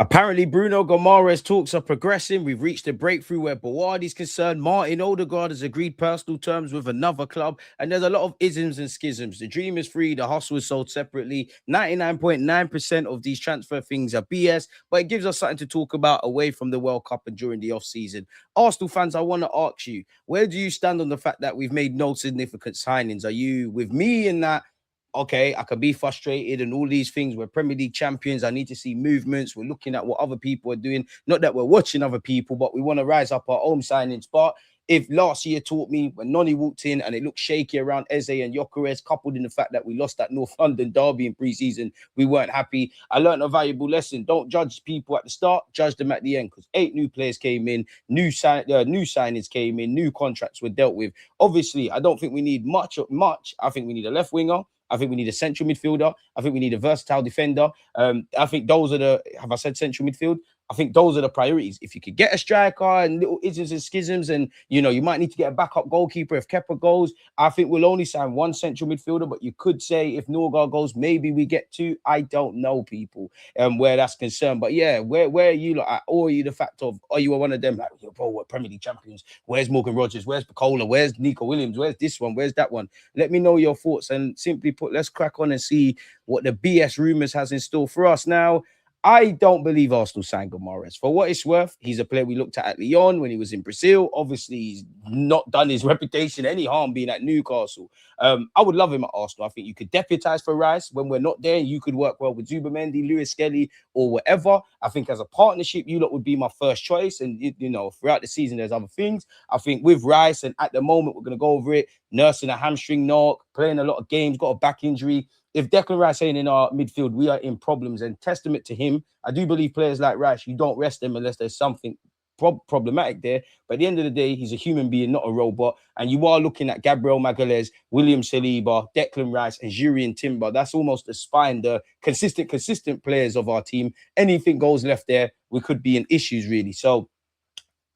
Apparently, Bruno Guimaraes talks are progressing. We've reached a breakthrough where Bouaddi's concerned. Martin Ødegaard has agreed personal terms with another club. And there's a lot of isms and schisms. The dream is free. The hustle is sold separately. 99.9% of these transfer things are BS. But it gives us something to talk about away from the World Cup and during the off-season. Arsenal fans, I want to ask you, where do you stand on the fact that we've made no significant signings? Are you with me in that? Okay, I could be frustrated and all these things. We're Premier League champions. I need to see movements. We're looking at what other people are doing. Not that we're watching other people, but we want to rise up our own signings. But if last year taught me when Noni walked in and it looked shaky around Eze and Gyökeres, coupled in the fact that we lost that North London derby in pre-season, we weren't happy. I learned a valuable lesson. Don't judge people at the start, judge them at the end, because 8 new players came in, new signings came in, new contracts were dealt with. Obviously, I don't think we need much. I think we need a left winger. I think we need a central midfielder. I think we need a versatile defender. I think those are have I said central midfield? I think those are the priorities. If you could get a striker and little isms and schisms and, you might need to get a backup goalkeeper if Kepa goes, I think we'll only sign one central midfielder, but you could say if Norgard goes, maybe we get 2. I don't know, people, where that's concerned. But yeah, where are you at? Or are you the fact of, are you one of them like, bro, we're Premier League champions. Where's Morgan Rogers? Where's Picola? Where's Nico Williams? Where's this one? Where's that one? Let me know your thoughts and simply put, let's crack on and see what the BS rumours has in store for us now. I don't believe Arsenal signed Guimarães. For what it's worth, he's a player we looked at Lyon when he was in Brazil. Obviously, he's not done his reputation any harm being at Newcastle. I would love him at Arsenal. I think you could deputise for Rice when we're not there. You could work well with Zubamendi, Lewis Skelly, or whatever. I think as a partnership, you lot would be my first choice. And, throughout the season, there's other things. I think with Rice, and at the moment, we're going to go over it, nursing a hamstring knock, playing a lot of games, got a back injury. If Declan Rice ain't in our midfield, we are in problems. And testament to him, I do believe players like Rice, you don't rest them unless there's something problematic there. But at the end of the day, he's a human being, not a robot. And you are looking at Gabriel Magalhaes, William Saliba, Declan Rice, and Jurrien Timber. That's almost the spine, the consistent players of our team. Anything goes left there, we could be in issues, really. So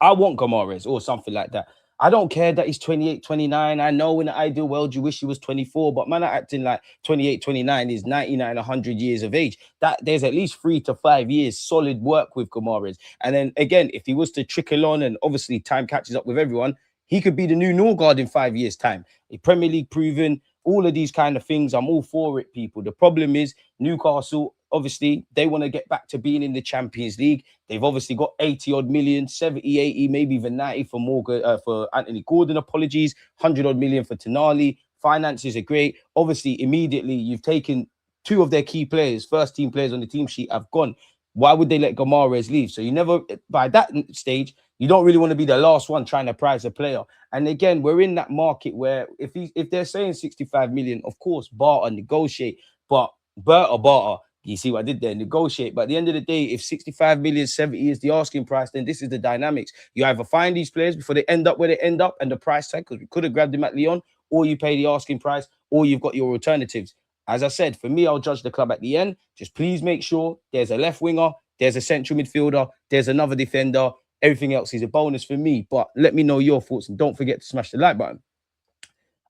I want Guimarães or something like that. I don't care that he's 28, 29. I know in the ideal world, you wish he was 24, but man, acting like 28, 29 is 99, 100 years of age. That there's at least 3 to 5 years solid work with Guimarães. And then again, if he was to trickle on and obviously time catches up with everyone, he could be the new Norgard in 5 years' time. A Premier League proven, all of these kind of things. I'm all for it, people. The problem is Newcastle, obviously, they want to get back to being in the Champions League. They've obviously got 80-odd million, 70, 80, maybe even 90 for Anthony Gordon, apologies, 100-odd million for Tonali. Finances are great. Obviously, immediately, you've taken 2 of their key players, first-team players on the team sheet have gone. Why would they let Guimarães leave? So you never, by that stage, you don't really want to be the last one trying to prize a player. And again, we're in that market where if they're saying 65 million, of course, barter, negotiate, but barter. You see what I did there? Negotiate. But at the end of the day, if 65 million, 70 is the asking price, then this is the dynamics. You either find these players before they end up where they end up and the price tag, because we could have grabbed them at Lyon, or you pay the asking price, or you've got your alternatives. As I said, for me, I'll judge the club at the end. Just please make sure there's a left winger, there's a central midfielder, there's another defender. Everything else is a bonus for me. But let me know your thoughts and don't forget to smash the like button.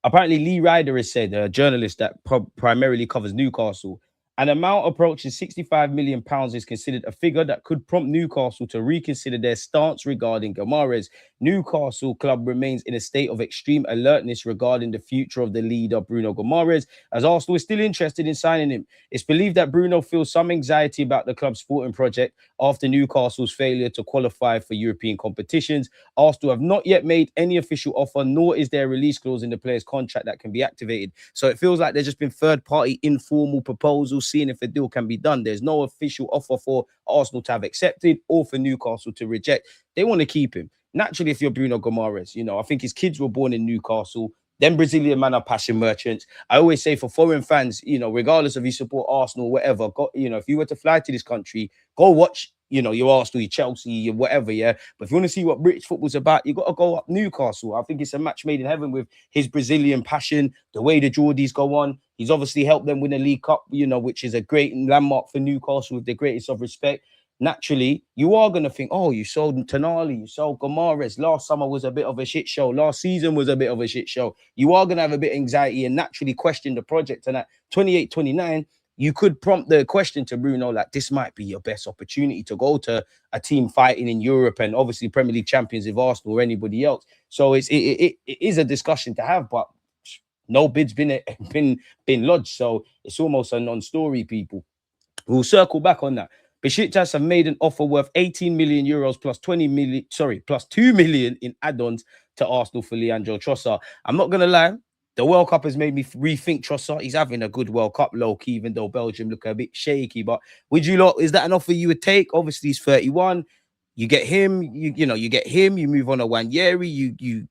Apparently, Lee Ryder has said, a journalist that primarily covers Newcastle, an amount approaching £65 million is considered a figure that could prompt Newcastle to reconsider their stance regarding Guimarães. Newcastle club remains in a state of extreme alertness regarding the future of the leader, Bruno Guimaraes, as Arsenal is still interested in signing him. It's believed that Bruno feels some anxiety about the club's sporting project after Newcastle's failure to qualify for European competitions. Arsenal have not yet made any official offer, nor is there a release clause in the player's contract that can be activated. So it feels like there's just been third-party informal proposals, seeing if a deal can be done. There's no official offer for Arsenal to have accepted or for Newcastle to reject. They want to keep him. Naturally, if you're Bruno Guimaraes, I think his kids were born in Newcastle. Them Brazilian men are passion merchants. I always say for foreign fans, regardless of you support Arsenal or whatever, if you were to fly to this country, go watch, your Arsenal, your Chelsea, your whatever, yeah. But if you want to see what British football's about, you got to go up Newcastle. I think it's a match made in heaven with his Brazilian passion, the way the Geordies go on. He's obviously helped them win a League Cup, which is a great landmark for Newcastle with the greatest of respect. Naturally, you are going to think, oh, you sold Tonali, you sold Guimarães. Last summer was a bit of a shit show. Last season was a bit of a shit show. You are going to have a bit of anxiety and naturally question the project. And at 28, 29, you could prompt the question to Bruno, like, this might be your best opportunity to go to a team fighting in Europe and obviously Premier League champions if Arsenal or anybody else. So it is a discussion to have, but no bid's been lodged. So it's almost a non-story, people. We'll circle back on that. Besiktas have made an offer worth 18 million euros plus 20 million, plus 2 million in add-ons to Arsenal for Leandro Trossard. I'm not gonna lie, the World Cup has made me rethink Trossard. He's having a good World Cup, low-key, even though Belgium look a bit shaky. But is that an offer you would take? Obviously, he's 31. You get him, you get him, you move on to Wanyeri, you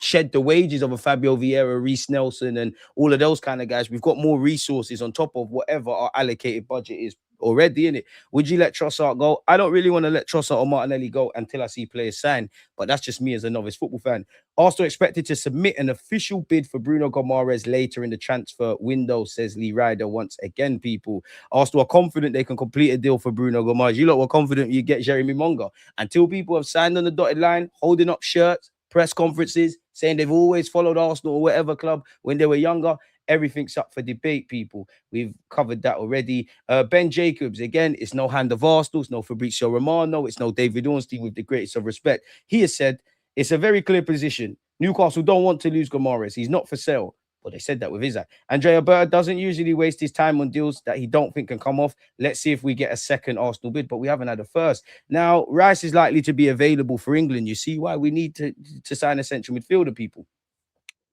shed the wages of a Fabio Vieira, Reece Nelson, and all of those kind of guys. We've got more resources on top of whatever our allocated budget is already in it. Would you let Trossard go? I don't really want to let Trossard or Martinelli go until I see players sign, but that's just me as a novice football fan. Arsenal expected to submit an official bid for Bruno Guimaraes later in the transfer window, says Lee Ryder once again, people. Arsenal are confident they can complete a deal for Bruno Guimaraes. You lot were confident you get Jeremy Monga. Until people have signed on the dotted line, holding up shirts, press conferences, saying they've always followed Arsenal or whatever club when they were younger. Everything's up for debate, people. We've covered that already. Ben Jacobs, again, it's no hand of Arsenal, it's no Fabrizio Romano, it's no David Ornstein, with the greatest of respect. He has said it's a very clear position. Newcastle don't want to lose Guimaraes. He's not for sale. Well, they said that with Isaac. Andrea Berta doesn't usually waste his time on deals that he don't think can come off. Let's see if we get a second Arsenal bid, but we haven't had a first. Now, Rice is likely to be available for England. You see why we need to sign a central midfielder, people.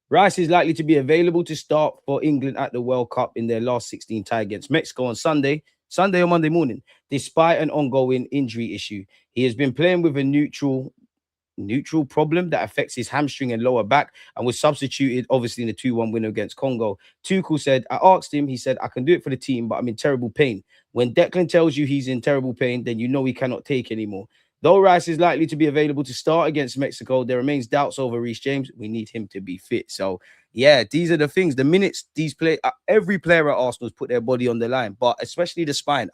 Rice is likely to be available to start for England at the World Cup in their last 16 tie against Mexico on Sunday or Monday morning, despite an ongoing injury issue. He has been playing with a neutral problem that affects his hamstring and lower back and was substituted, obviously, in the 2-1 win against Congo. Tuchel said, I asked him, he said, I can do it for the team, but I'm in terrible pain. When Declan tells you he's in terrible pain, then you know he cannot take anymore. Though Rice is likely to be available to start against Mexico, there remains doubts over Reece James. We need him to be fit. So, yeah, these are the things. The minutes these play, every player at Arsenal has put their body on the line, but especially the spine.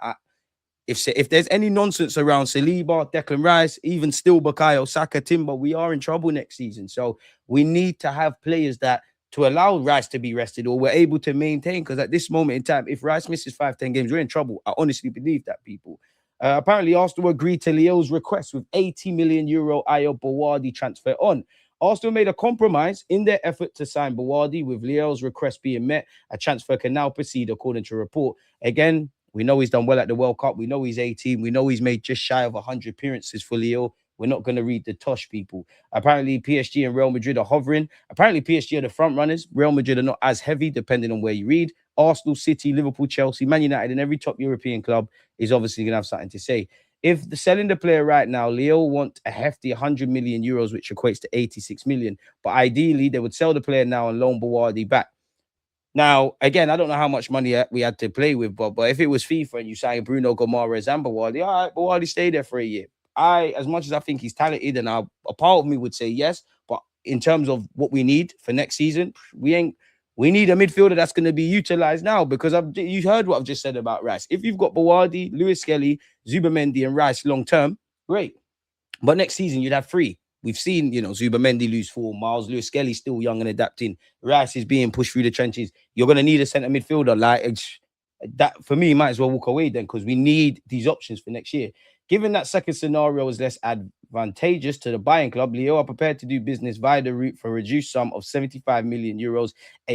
If there's any nonsense around Saliba, Declan Rice, even still Bukayo Saka, Timber, we are in trouble next season. So we need to have players that to allow Rice to be rested or we're able to maintain. Because at this moment in time, if Rice misses 5-10 games, we're in trouble. I honestly believe that, people. Apparently, Arsenal agreed to Lille's request with 80 million euro Ayyoub Bouaddi transfer on. Arsenal made a compromise in their effort to sign Bouaddi, with Lille's request being met. A transfer can now proceed, according to a report. Again, we know he's done well at the World Cup. We know he's 18. We know he's made just shy of 100 appearances for Lille. We're not going to read the tosh, people. Apparently, PSG and Real Madrid are hovering. Apparently, PSG are the front runners. Real Madrid are not as heavy, depending on where you read. Arsenal, City, Liverpool, Chelsea, Man United, and every top European club is obviously going to have something to say. If selling the player right now, Lille want a hefty 100 million euros, which equates to 86 million. But ideally, they would sell the player now and loan Bouaddi back. Now, again, I don't know how much money we had to play with, but if it was FIFA and you sign Bruno Guimaraes and Bouaddi, all right, Bouaddi stay there for a year. As much as I think he's talented, and a part of me would say yes, but in terms of what we need for next season, we need a midfielder that's going to be utilized now, because you heard what I've just said about Rice. If you've got Bouaddi, Lewis Skelly, Zubamendi, and Rice long term, great. But next season you'd have 3. We've seen, Zubamendi lose 4 miles. Lewis Skelly still young and adapting. Rice is being pushed through the trenches. You're going to need a centre midfielder. Like that, for me, might as well walk away then, because we need these options for next year. Given that second scenario is less advantageous to the buying club, Leo are prepared to do business via the route for a reduced sum of 75 million euros,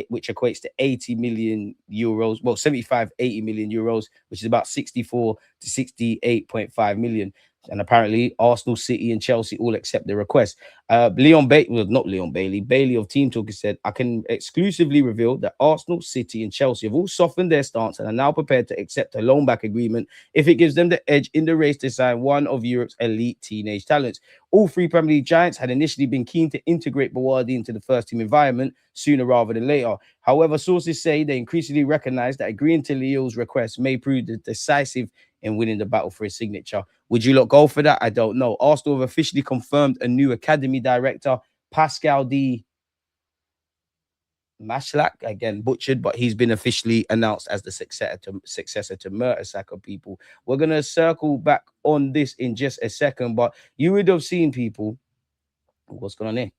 which equates to 80 million euros. Well, 75, 80 million euros, which is about 64 to 68.5 million. And apparently Arsenal, City, and Chelsea all accept the request. Bailey of Team Talk has said, I can exclusively reveal that Arsenal, City, and Chelsea have all softened their stance and are now prepared to accept a loan back agreement if it gives them the edge in the race to sign one of Europe's elite teenage talents. All 3 Premier League giants had initially been keen to integrate Bouaddi into the first team environment sooner rather than later. However, sources say they increasingly recognize that agreeing to Leo's request may prove decisive in winning the battle for his signature. Would you lot go for that? I don't know. Arsenal have officially confirmed a new academy director, Pascal D. Maslak, again butchered, but he's been officially announced as the successor to Mertesacker, people. We're going to circle back on this in just a second, but you would have seen, people, what's going on here?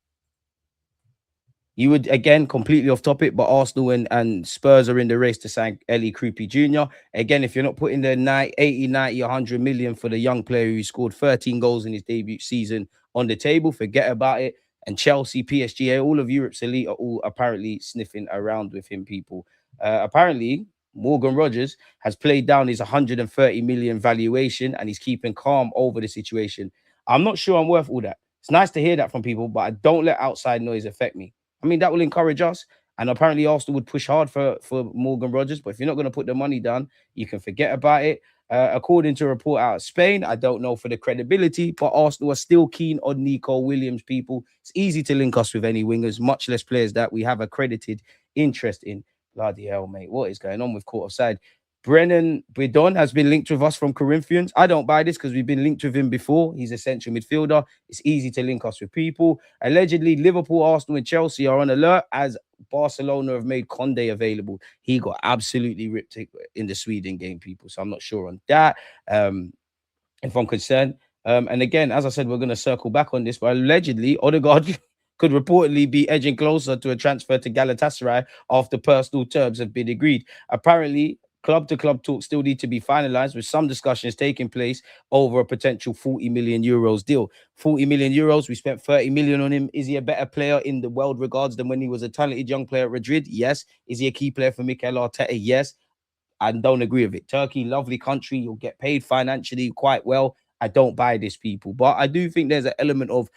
You would, again, completely off topic, but Arsenal and Spurs are in the race to sign Ellie Creepy Jr. Again, if you're not putting the 80, 90, 100 million for the young player who scored 13 goals in his debut season on the table, forget about it. And Chelsea, PSG, all of Europe's elite are all apparently sniffing around with him, people. Apparently, Morgan Rogers has played down his 130 million valuation and he's keeping calm over the situation. I'm not sure I'm worth all that. It's nice to hear that from people, but I don't let outside noise affect me. I mean, that will encourage us. And apparently Arsenal would push hard for Morgan Rogers. But if you're not going to put the money down, you can forget about it. According to a report out of Spain, I don't know for the credibility, but Arsenal are still keen on Nico Williams, people. It's easy to link us with any wingers, much less players that we have accredited interest in. Bloody hell, mate. What is going on with Court Offside? Brennan Bidon has been linked with us from Corinthians. I don't buy this because we've been linked with him before. He's a central midfielder. It's easy to link us with people. Allegedly, Liverpool, Arsenal, and Chelsea are on alert as Barcelona have made Conde available. He got absolutely ripped in the Sweden game, people. So I'm not sure on that. If I'm concerned. And again, as I said, we're going to circle back on this, but allegedly, Odegaard could reportedly be edging closer to a transfer to Galatasaray after personal terms have been agreed. Apparently, club-to-club talks still need to be finalized, with some discussions taking place over a potential 40 million euros deal. 40 million euros, we spent 30 million on him. Is he a better player in the world regards than when he was a talented young player at Madrid? Yes. Is he a key player for Mikel Arteta? Yes. I don't agree with it. Turkey, lovely country. You'll get paid financially quite well. I don't buy this, people. But I do think there's an element of,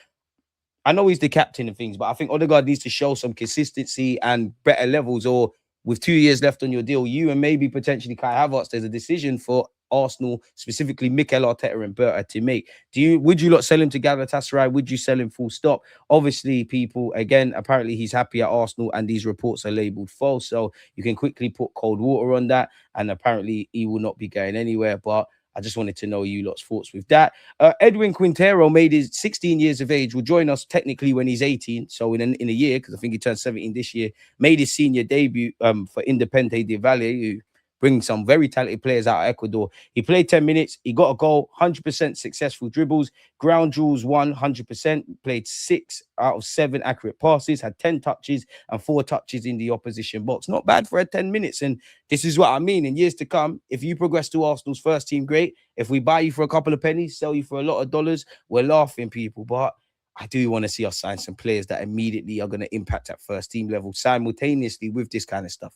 I know he's the captain and things, but I think Odegaard needs to show some consistency and better levels. Or with 2 years left on your deal, you and maybe potentially Kai Havertz, there's a decision for Arsenal, specifically Mikel Arteta and Berta, to make. Would you not sell him to Galatasaray? Would you sell him full stop? Obviously, people, again, apparently he's happy at Arsenal and these reports are labeled false. So you can quickly put cold water on that. And apparently he will not be going anywhere. But I just wanted to know you lot's thoughts with that. Edwin Quintero made his 16 years of age, will join us technically when he's 18. So in a year, because I think he turned 17 this year, made his senior debut for Independiente del Valle, who bring some very talented players out of Ecuador. He played 10 minutes. He got a goal, 100% successful dribbles, ground duels 100%, played 6 out of 7 accurate passes, had 10 touches and 4 touches in the opposition box. Not bad for a 10 minutes. And this is what I mean. In years to come, if you progress to Arsenal's first team, great. If we buy you for a couple of pennies, sell you for a lot of dollars, we're laughing, people. But I do want to see us sign some players that immediately are going to impact at first team level simultaneously with this kind of stuff.